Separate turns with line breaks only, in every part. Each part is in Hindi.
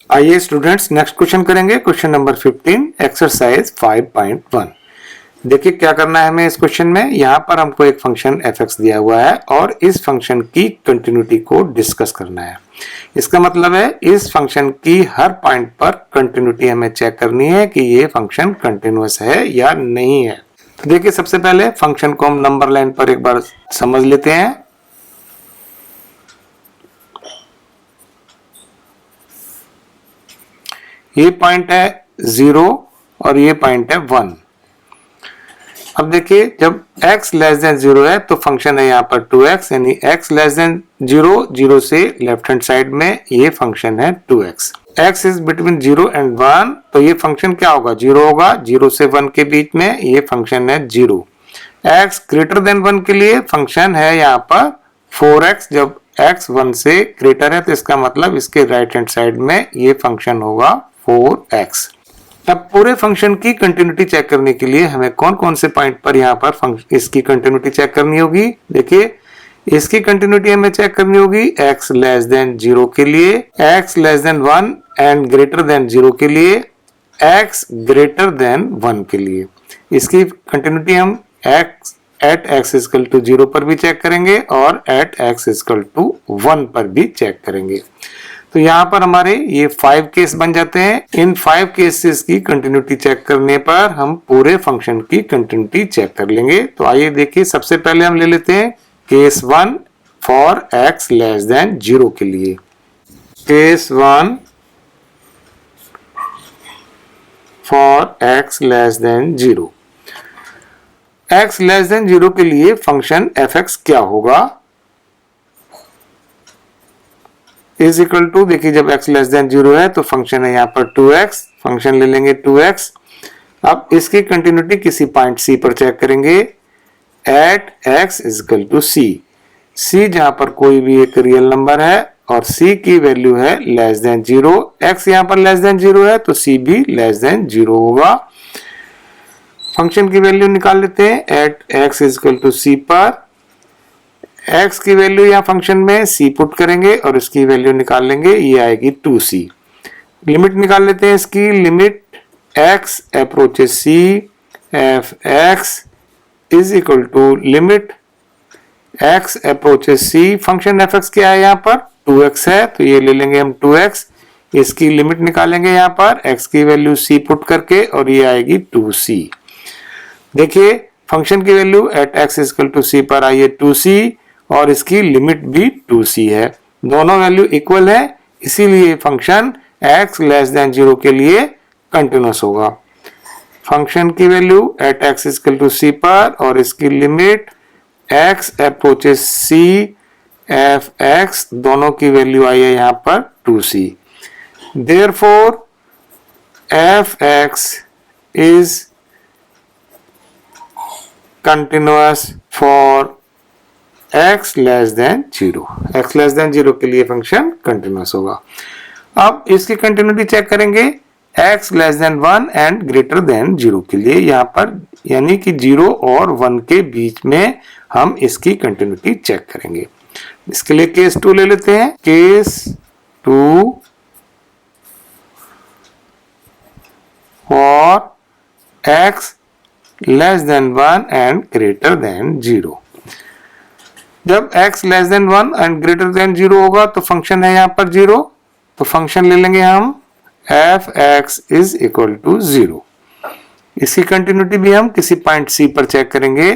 आइए स्टूडेंट्स नेक्स्ट क्वेश्चन करेंगे। Question number 15 exercise 5.1। देखिए क्या करना है हमें इस क्वेश्चन में। यहाँ पर हमको एक फंक्शन f(x) दिया हुआ है और इस फंक्शन की कंटिन्यूटी को डिस्कस करना है। इसका मतलब है इस फंक्शन की हर पॉइंट पर कंटिन्यूटी हमें चेक करनी है कि ये फंक्शन कंटिन्यूअस है या नहीं है। तो देखिए सबसे पहले फंक्शन को हम नंबर लाइन पर एक बार समझ लेते हैं। ये पॉइंट है 0 और ये पॉइंट है 1। अब देखिए जब x लेस देन 0 है तो फंक्शन है यहाँ पर 2x, यानी x लेस देन 0, 0 से लेफ्ट हैंड साइड में ये फंक्शन है 2x। x is between 0 and 1, तो ये फंक्शन क्या होगा, 0 होगा। 0 से 1 के बीच में ये फंक्शन है 0। x ग्रेटर देन 1 के लिए फंक्शन है यहाँ पर 4x। जब x 1 से ग्रेटर है तो इसका मतलब इसके राइट हैंड साइड में ये फंक्शन होगा 4x। अब पूरे फंक्शन की कंटिन्यूटी चेक करने के लिए हमें कौन कौन से पॉइंट पर यहाँ पर इसकी कंटिन्यूटी चेक करनी होगी। देखिए इसकी कंटिन्यूटी हमें चेक करनी होगी x लेस देन 0 के लिए, x less than 1 and greater than 0 के लिए, x ग्रेटर देन 1 के लिए। इसकी कंटिन्यूटी हम x at x equal to 0 पर भी चेक करेंगे और एट x इक्वल टू 1 पर भी चेक करेंगे। तो यहाँ पर हमारे ये 5 केस बन जाते हैं। इन 5 केसेस की कंटिन्यूटी चेक करने पर हम पूरे फंक्शन की कंटिन्यूटी चेक कर लेंगे। तो आइए देखिए सबसे पहले हम ले लेते हैं case 1 for x less then 0 के लिए। Case 1 for x less then 0। x less then 0 के लिए फंक्शन f(x) क्या होगा, इज इक्वल टू, देखिए जब x लेस देन 0 है तो फंक्शन है यहाँ पर 2x, फंक्शन ले लेंगे 2x। अब इसकी कंटिन्यूटी किसी पॉइंट c पर चेक करेंगे at x is equal to c। c जहां पर कोई भी एक रियल नंबर है और c की वैल्यू है लेस देन 0। x यहाँ पर लेस देन 0 है तो c भी लेस देन 0 होगा। फंक्शन की वैल्यू निकाल लेते हैं at x is equal to c पर। x की वैल्यू यहाँ फंक्शन में c पुट करेंगे और इसकी वैल्यू निकाल लेंगे, ये आएगी 2c। लिमिट निकाल लेते हैं इसकी, limit x approaches c f(x) is equal to limit x approaches c। Function f(x) क्या है यहाँ पर 2x है तो ये ले लेंगे हम 2x। इसकी लिमिट निकालेंगे यहाँ पर x की वैल्यू c पुट करके और ये आएगी 2c। देखिए फंक्शन की value at x equal to c पर आई है 2c और इसकी लिमिट भी 2c है। दोनों वैल्यू इक्वल है, इसीलिए फंक्शन x लेस देन 0 के लिए कंटिन्यूअस होगा। फंक्शन की value at x equal to c पर और इसकी limit x approaches c f(x), दोनों की वैल्यू आई है यहाँ पर 2c। Therefore f(x) is continuous for x less than 0। x less than 0 के लिए फंक्शन कंटिन्यूअस होगा। अब इसकी कंटिन्यूटी चेक करेंगे x less than 1 and greater than 0 के लिए। यहाँ पर यानी कि 0 और 1 के बीच में हम इसकी कंटिन्यूटी चेक करेंगे। इसके लिए केस 2 ले लेते हैं। Case 2 for x less than 1 and greater than 0। जब x less than 1 and greater than 0 होगा तो फंक्शन है यहाँ पर 0, तो फंक्शन ले लेंगे हम f(x) इज इक्वल टू 0। इसकी कंटिन्यूटी भी हम किसी पॉइंट c पर चेक करेंगे,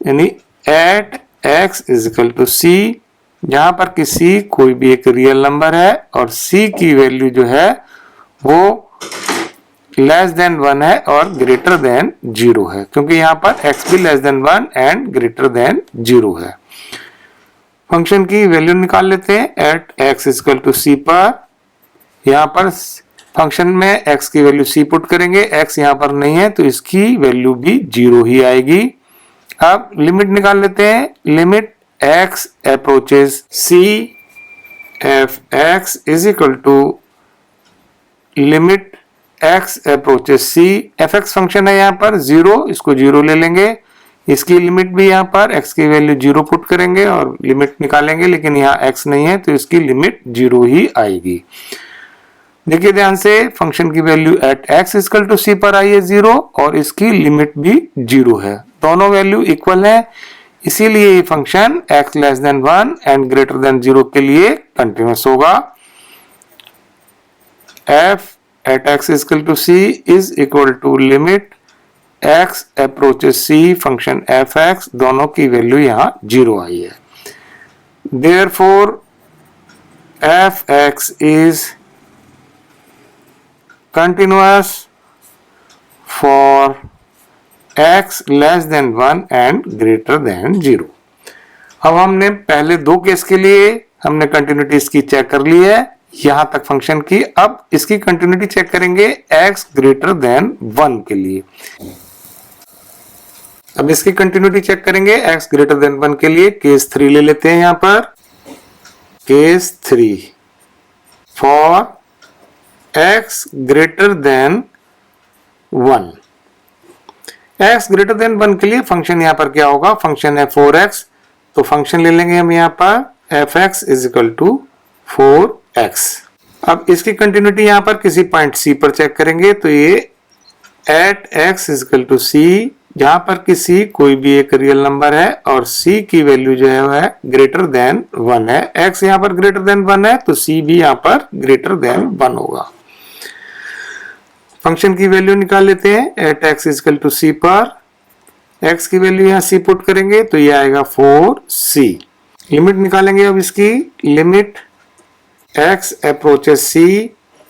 यानी at x is equal to c, जहां पर कि c कोई भी एक रियल नंबर है और c की वैल्यू जो है वो लेस देन 1 है और ग्रेटर देन 0 है, क्योंकि यहाँ पर x भी less than 1 and greater than 0 है। फंक्शन की वैल्यू निकाल लेते हैं at x equal to c पर। यहाँ पर फंक्शन में x की वैल्यू c पुट करेंगे, x यहाँ पर नहीं है तो इसकी वैल्यू भी 0 ही आएगी। अब लिमिट निकाल लेते हैं, limit x approaches c f(x) is equal to limit x approaches c। f(x) function है यहाँ पर 0, इसको 0 ले लेंगे। इसकी लिमिट भी यहाँ पर x की वैल्यू 0 पुट करेंगे और लिमिट निकालेंगे, लेकिन यहाँ x नहीं है तो इसकी लिमिट 0 ही आएगी। देखिए ध्यान से, फंक्शन की value at x equal to c पर आई है 0 और इसकी लिमिट भी 0 है, दोनों वैल्यू इक्वल है, इसीलिए ये function x less than 1 and greater than 0 के लिए कंटिन्यूअस होगा। f at x equal to c is equal to limit x approaches c function f(x), दोनों की वैल्यू यहाँ 0 आई है। Therefore f(x) is continuous for x less than 1 and greater than 0। अब हमने पहले दो केस के लिए हमने कंटिन्यूटी इसकी चेक कर ली है यहां तक फंक्शन की। अब इसकी कंटिन्यूटी चेक करेंगे x ग्रेटर देन 1 के लिए। अब इसकी कंटिन्यूटी चेक करेंगे x ग्रेटर देन 1 के लिए। केस 3 ले लेते हैं यहां पर। Case 3 for x greater than 1। x greater than 1 के लिए फंक्शन यहां पर क्या होगा, फंक्शन है 4x, तो फंक्शन ले लेंगे हम यहां पर f(x) is equal to 4x। अब इसकी कंटिन्यूटी यहां पर किसी पॉइंट c पर चेक करेंगे, तो ये at x is equal to c, जहां पर कि c कोई भी एक रियल नंबर है और c की वैल्यू जो है वह ग्रेटर देन 1 है। x यहां पर ग्रेटर देन 1 है तो c भी यहां पर ग्रेटर देन 1 होगा। फंक्शन की वैल्यू निकाल लेते हैं। At x is equal to c पर x की वैल्यू यहां c पुट करेंगे तो ये आएगा 4c। लिमिट निकालेंगे अब इसकी। Limit x approaches c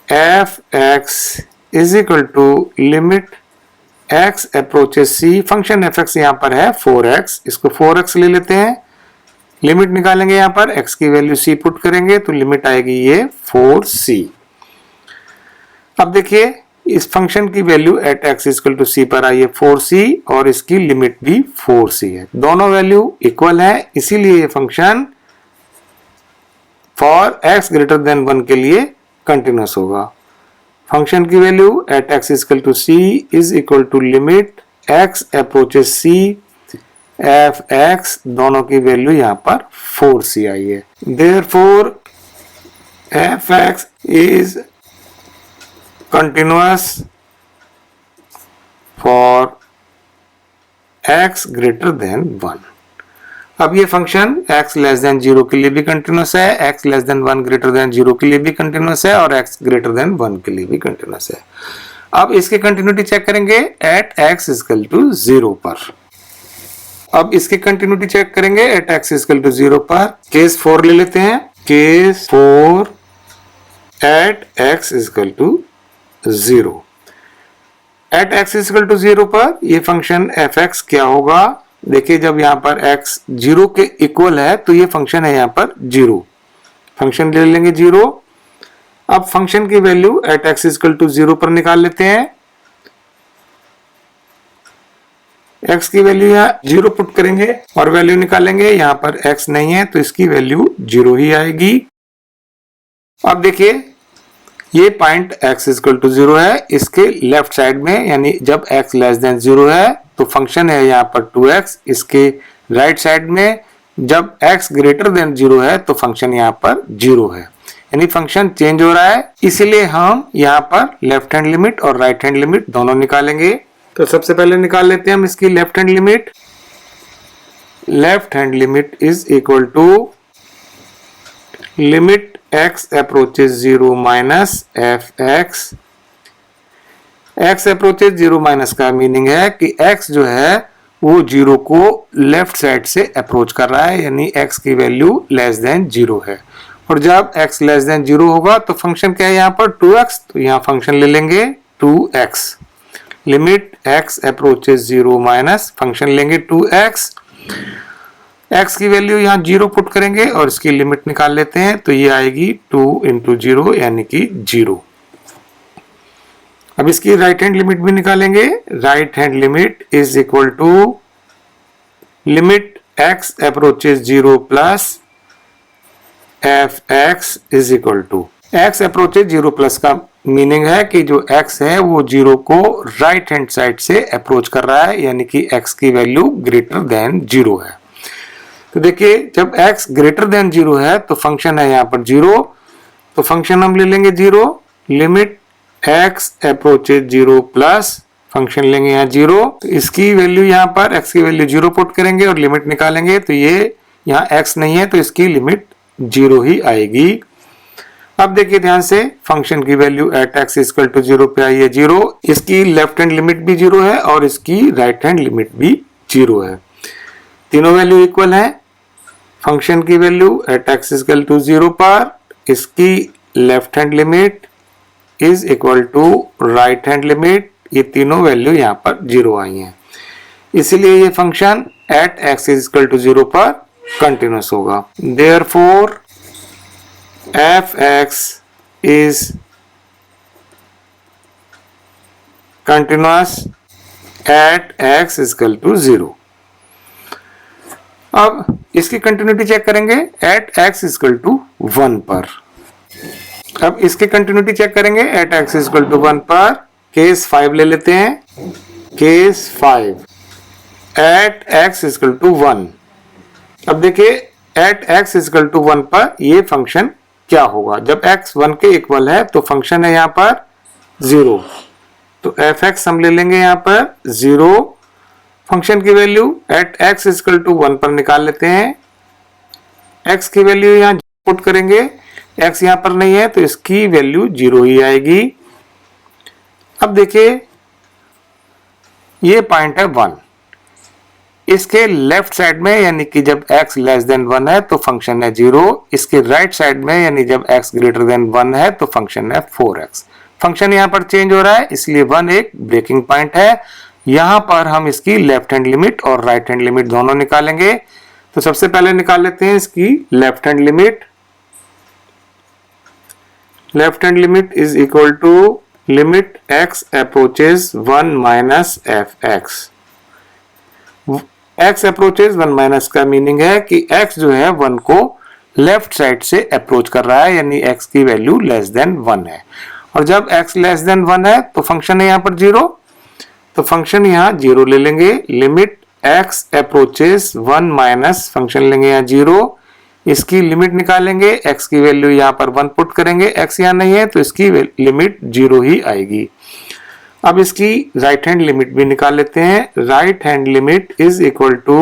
f(x) is equal to limit x approaches c, function f(x) यहां पर है 4x, इसको 4x ले लेते हैं। लिमिट निकालेंगे यहां पर x की वैल्यू c पुट करेंगे तो लिमिट आएगी ये 4c। अब देखिए इस फंक्शन की value at x equal to c पर आई है 4c और इसकी लिमिट भी 4c है, दोनों वैल्यू इक्वल है, इसीलिए ये function for x greater than 1 के लिए कंटिन्यूअस होगा। फंक्शन की value at x equal to c is equal to limit x approaches c f(x), दोनों की वैल्यू यहां पर 4c आई है। Therefore f(x) is continuous for x greater than 1। अब ये फंक्शन x लेस देन 0 के लिए भी कंटिन्यूस है, x less than 1 greater than 0 के लिए भी कंटिन्यूस है और x ग्रेटर देन 1 के लिए भी कंटिन्यूस है। अब इसकी कंटिन्यूटी चेक करेंगे एट x इक्वल टू 0 पर। अब इसकी कंटिन्यूटी चेक करेंगे एट x इक्वल टू 0 पर। केस 4 ले लेते हैं। Case 4 at x equal to 0। At x equal to 0 पर ये फंक्शन f(x) क्या होगा, देखिए जब यहाँ पर x 0 के इक्वल है तो ये फंक्शन है यहाँ पर 0, फंक्शन ले लेंगे 0। अब फंक्शन की value at x equal to 0 पर निकाल लेते हैं। x की वैल्यू यहाँ 0 पुट करेंगे और वैल्यू निकालेंगे, यहाँ पर x नहीं है तो इसकी वैल्यू 0 ही आएगी। अब देखिए ये पॉइंट x इक्वल टू 0 है, इसके लेफ्ट साइड में, यानी जब x लेस देन 0 है तो फंक्शन है यहाँ पर 2x, इसके राइट साइड में जब x ग्रेटर देन 0 है तो फंक्शन यहाँ पर 0 है, यानी फंक्शन चेंज हो रहा है, इसीलिए हम यहाँ पर लेफ्ट हैंड लिमिट और राइट हैंड लिमिट दोनों निकालेंगे। तो सबसे पहले निकाल लेते हैं हम इसकी left hand limit. Left hand limit is equal to limit x approaches 0 minus f(x). x approaches 0 minus का मीनिंग है कि x जो है वो 0 को लेफ्ट साइड से अप्रोच कर रहा है, यानी x की वैल्यू लेस देन 0 है, और जब x लेस देन 0 होगा तो फंक्शन क्या है यहाँ पर 2x, तो यहाँ फंक्शन ले लेंगे 2x। Limit x approaches 0 minus function लेंगे 2x। x की वैल्यू यहाँ 0 पुट करेंगे और इसकी लिमिट निकाल लेते हैं, तो ये आएगी 2 इंटू 0 यानी कि 0। अब इसकी राइट हैंड लिमिट भी निकालेंगे। Right hand limit is equal to limit x approaches 0 plus f(x) is equal to x approaches 0 plus का मीनिंग है कि जो x है वो 0 को राइट हैंड साइड से अप्रोच कर रहा है, यानी कि x की वैल्यू ग्रेटर देन 0 है। तो देखिए जब x ग्रेटर देन 0 है तो फंक्शन है यहाँ पर 0, तो फंक्शन हम ले लेंगे 0। Limit x approaches 0 plus function लेंगे यहाँ 0, तो इसकी वैल्यू यहाँ पर x की वैल्यू 0 पुट करेंगे और लिमिट निकालेंगे, तो ये यहाँ x नहीं है तो इसकी लिमिट 0 ही आएगी। अब देखिए ध्यान से, फंक्शन की value at x equal to 0 पे आई है 0, इसकी लेफ्ट हैंड लिमिट भी 0 है और इसकी राइट हैंड लिमिट भी 0 है। तीनों वैल्यू इक्वल है। फंक्शन की value at x equal to 0 पर इसकी left hand limit is equal to right hand limit, ये तीनों वैल्यू यहाँ पर 0 आई हैं, इसीलिए ये function at x equal to 0 पर कंटिन्यूस होगा। Therefore f(x) is continuous at x equal to 0। अब इसकी कंटिन्यूटी चेक करेंगे at x equal to 1 पर। अब इसकी कंटिन्यूटी चेक करेंगे at x equal to 1 पर। केस 5 ले लेते हैं। Case 5 at x equal to 1। अब देखिए at x equal to 1 पर ये फंक्शन क्या होगा। जब x 1 के इक्वल है तो फंक्शन है यहाँ पर 0, तो f(x) हम ले लेंगे यहाँ पर 0। फंक्शन की value at x equal to 1 पर निकाल लेते हैं। x की वैल्यू यहाँ पुट करेंगे, x यहाँ पर नहीं है तो इसकी वैल्यू 0 ही आएगी। अब देखिए ये पॉइंट है 1, इसके लेफ्ट साइड में यानी कि जब x लेस देन 1 है तो फंक्शन है 0, इसके राइट साइड में यानी जब x ग्रेटर देन 1 है तो फंक्शन है 4x। फंक्शन यहाँ पर चेंज हो रहा है इसलिए 1 एक ब्रेकिंग पॉइंट है। यहाँ पर हम इसकी लेफ्ट हैंड लिमिट और राइट हैंड लिमिट दोनों निकालेंगे। तो सबसे पहले निकाल लेते हैं इसकी left hand limit. Left hand limit is equal to limit x approaches 1 minus f(x). x approaches 1 minus का मीनिंग है कि x जो है 1 को लेफ्ट साइड से अप्रोच कर रहा है, यानी x की वैल्यू लेस देन 1 है। और जब x लेस देन 1 है तो फंक्शन है यहाँ पर 0, तो फंक्शन यहाँ 0 ले लेंगे। Limit x approaches 1 minus function लेंगे यहाँ 0, इसकी लिमिट निकालेंगे, x की वैल्यू यहाँ पर 1 पुट करेंगे, x यहाँ नहीं है तो इसकी लिमिट 0 ही आएगी। अब इसकी राइट हैंड लिमिट भी निकाल लेते हैं। Right hand limit is equal to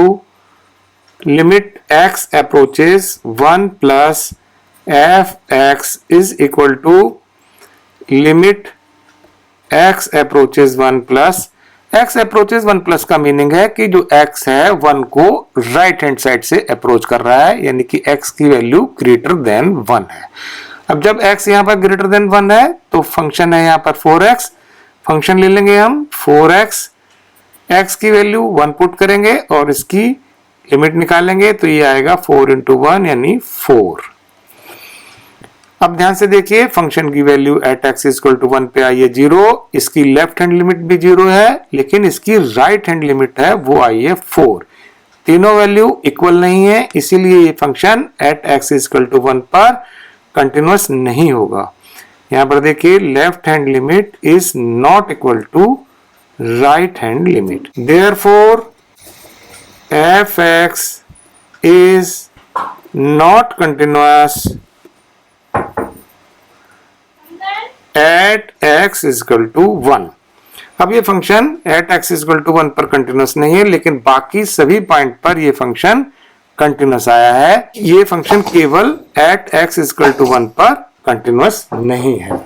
limit x approaches 1 plus f(x) is equal to limit x approaches 1 plus. x approaches 1 plus का मीनिंग है कि जो x है 1 को राइट हैंड साइड से अप्रोच कर रहा है, यानी कि x की वैल्यू ग्रेटर देन 1 है। अब जब x यहाँ पर ग्रेटर देन 1 है तो फंक्शन है यहाँ पर 4x। फंक्शन ले लेंगे हम 4x, x की वैल्यू 1 पुट करेंगे और इसकी लिमिट निकालेंगे तो ये आएगा 4 into 1 यानी 4। अब ध्यान से देखिए फंक्शन की value at x equal to 1 पे आई है 0, इसकी लेफ्ट हैंड लिमिट भी 0 है लेकिन इसकी राइट हैंड लिमिट है वो आई है 4। तीनों वैल्यू इक्वल नहीं है इसीलिए ये function at x equal to 1 पर कंटिन्यूअस नहीं होगा। यहाँ पर देखिए left hand limit is not equal to right hand limit. Therefore f(x) is not continuous at x equal to 1। अब ये function at x equal to 1 पर कंटिन्यूअस नहीं है लेकिन बाकी सभी पॉइंट पर ये फंक्शन कंटिन्यूअस आया है। ये फंक्शन केवल एट x इक्वल टू 1 पर कंटिन्यूअस नहीं है।